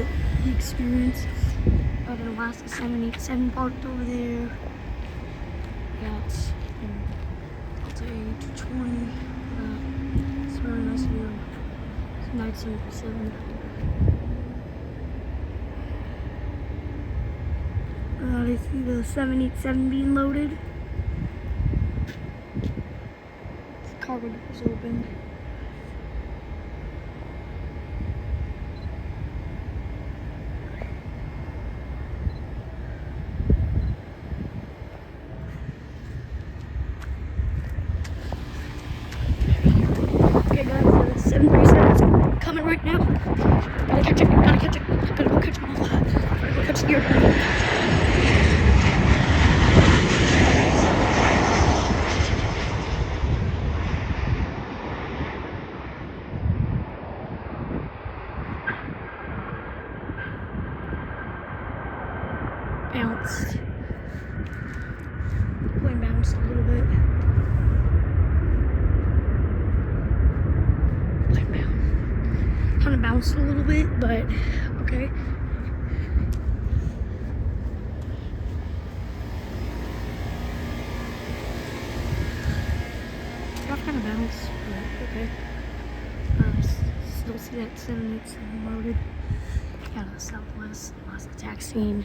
at the experience of an Alaska 787 parked over there. Got Delta A220. It's a really nice view. It's a 1987. I see the 787 being loaded. The cargo doors open. Okay guys, the 737's coming right now. Gotta catch it, gotta catch it. Gotta go catch them all. Gotta go catch the airplane. Bounced. Plane bounced a little bit. Plane bounced. Kind of bounced a little bit, but okay. Got kind of bounced, but okay. Still see that 787 loaded. Out of the Southwest, SeaTac scene.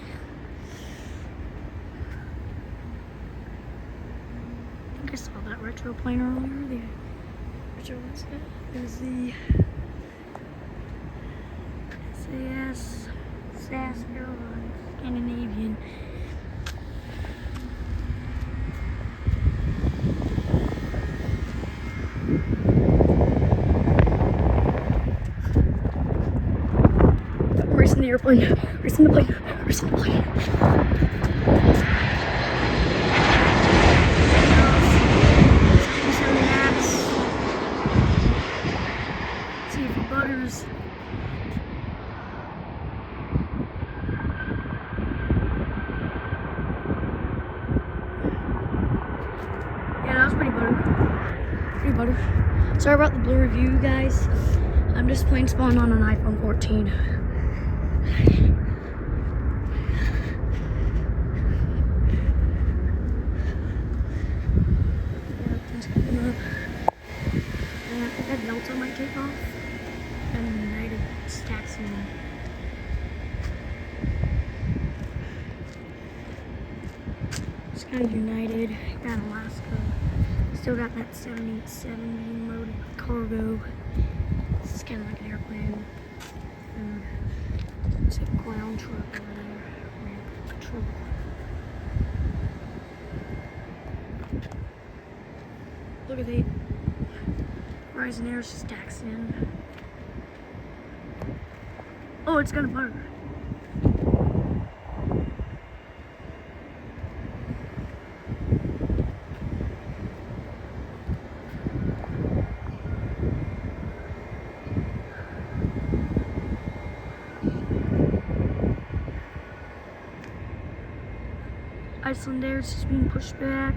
I think I saw that retro plane earlier. The retro was that? It was the SAS Airlines, Scandinavian. Racing the airplane, racing the plane, racing the plane. See if it butters. Yeah, that was pretty butter. Pretty butter. Sorry about the blurry view, guys. I'm just playing Spawn on an iPhone 14. That Delta might take off, and United stacks in. Just got United, got Alaska, still got that 787 being loaded with cargo. This is kind of like an airplane. There's a ground truck over there, ramp truck. Look at that. Horizon Air stacks in. Oh, it's gonna butter. Iceland Air is just being pushed back.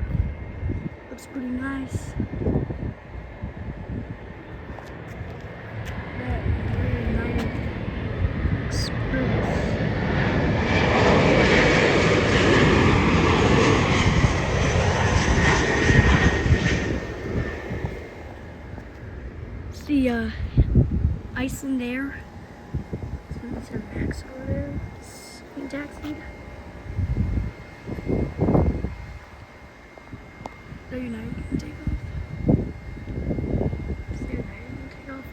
Looks pretty nice. The Iceland Air. There's a Max over there. It's being taxied. The United can take off. Is the United can take off?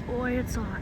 Boy, it's hot.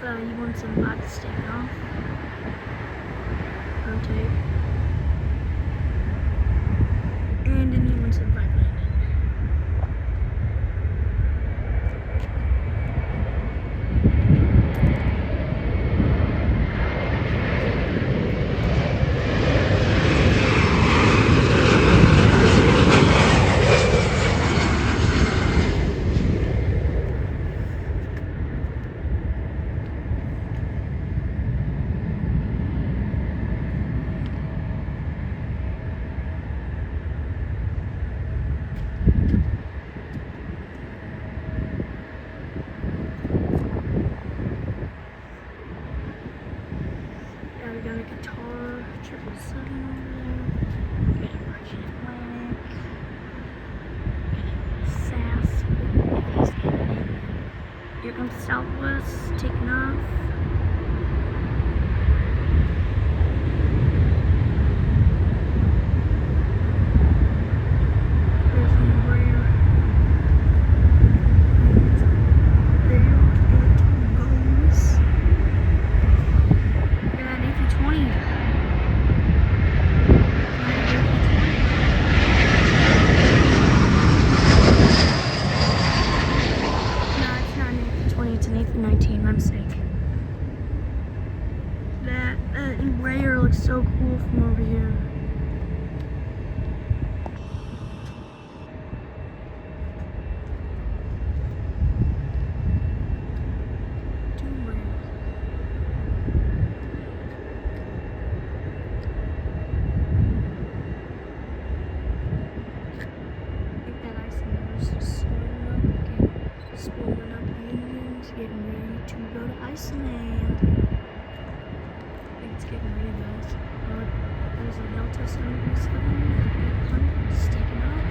you want some light to stand off. Rotate. And then you want some vibe landing. We got a guitar, 777 over there. We got a Virgin Atlantic. SAS. Here comes Southwest taking off. There's the Embraer. There it goes. It's an A319, my mistake. That Embraer looks so cool from over here. Getting ready to go to Iceland. I think it's getting ready, guys. There's a Delta 737 800 taking off.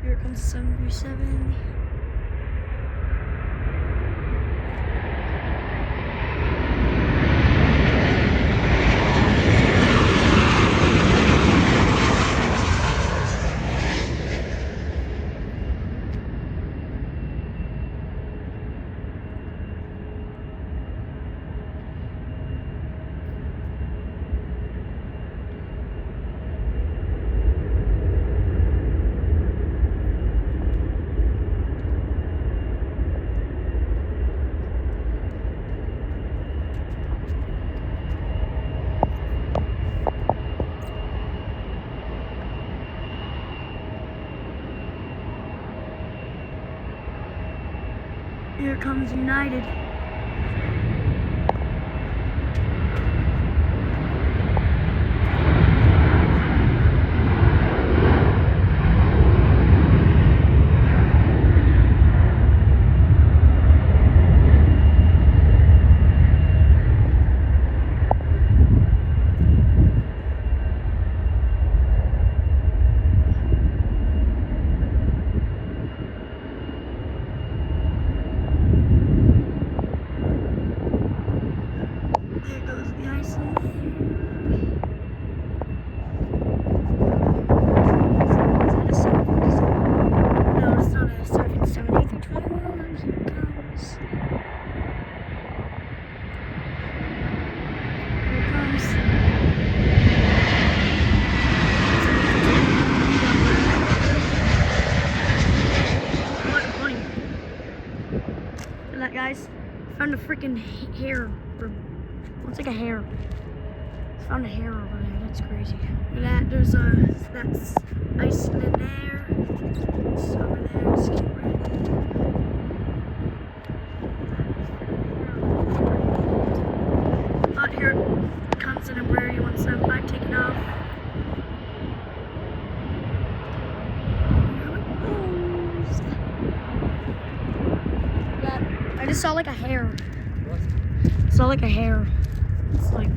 Here comes 737. Here comes United. There goes the Iceland. Is that a 747? No, it's not a 787. A321. Here it comes. Here it comes. What funny. Look at that, guys. Found a freaking hair. Looks like a hair. Found a hair over there. That's crazy. Look at that. There's that's Iceland there. It's over there. Just get ready. Here comes an Embraer 175 taking off. I just saw like a hair. Saw like a hair. It's like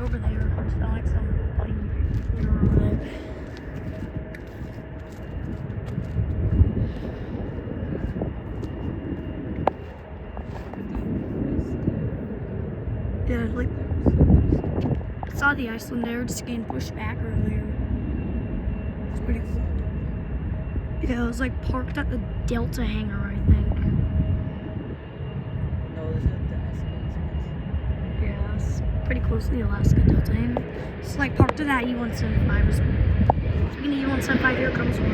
over there. I saw like some plane hair over there. saw the Icelander just getting pushed back earlier. It's pretty cool. Yeah, it was like parked at the Delta hangar, I think. No, this is the Alaska. Yeah, it's pretty close to the Alaska Delta hangar. It's like parked to that E-175. Speaking of E-175, here comes one.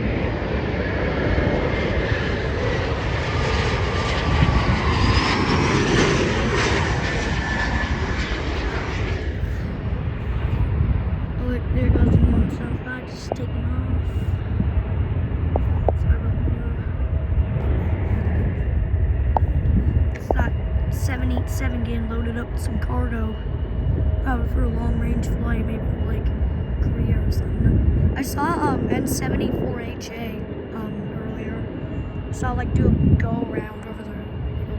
Oh, look, there goes the E-175 just taking off. Sorry about the It's that 787 getting loaded up with some cargo. Probably for a long range flight, maybe like Korea or something. I saw N74HA earlier. I saw like do a go around over the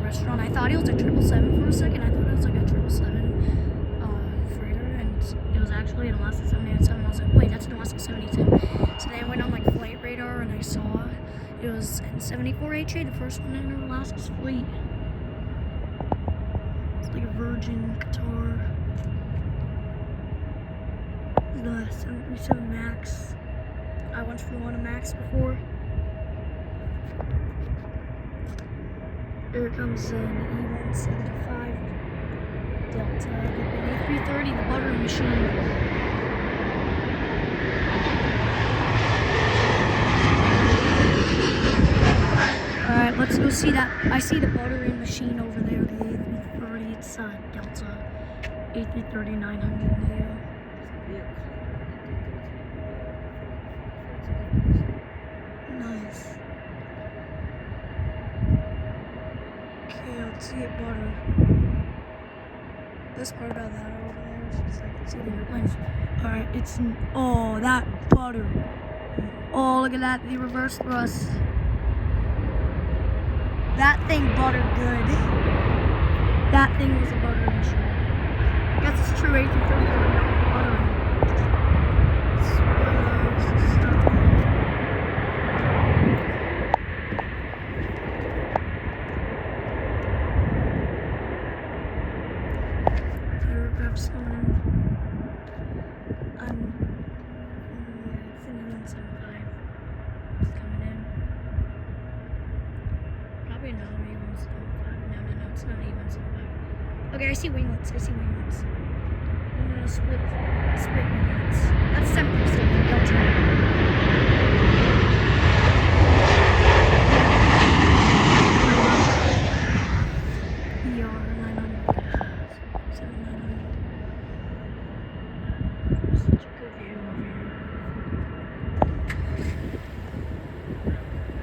restaurant. I thought it was a 777 for a second. I thought it was like a 777 freighter, and it was actually an Alaska 787. I was like, wait, that's an Alaska 787. So then I went on like flight radar and I saw it was N74HA, the first one in Alaska's fleet. It's like a Virgin Qatar. The 737 Max. I once flew on a Max before. Here comes an E-175 Delta, an A330, the buttering machine. Alright, let's go see that. I see the buttering machine over there, the A330. It's Delta A330-900 Neo. Nice. Okay, let's see it butter. This part about that over there is just like, see the airplanes. Alright, it's, oh, that butter. Oh, look at that, the reverse thrust. That thing buttered good. That thing was a buttering machine. I guess it's true, A330 are known for buttering. It's really nice stuff. Grab someone. It's an E-175. It's coming in. Probably another E-175. No, it's not an E-175. Okay, I see winglets. I'm gonna split winglets. That's 7%. Delta.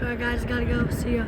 Alright guys, gotta go. See ya.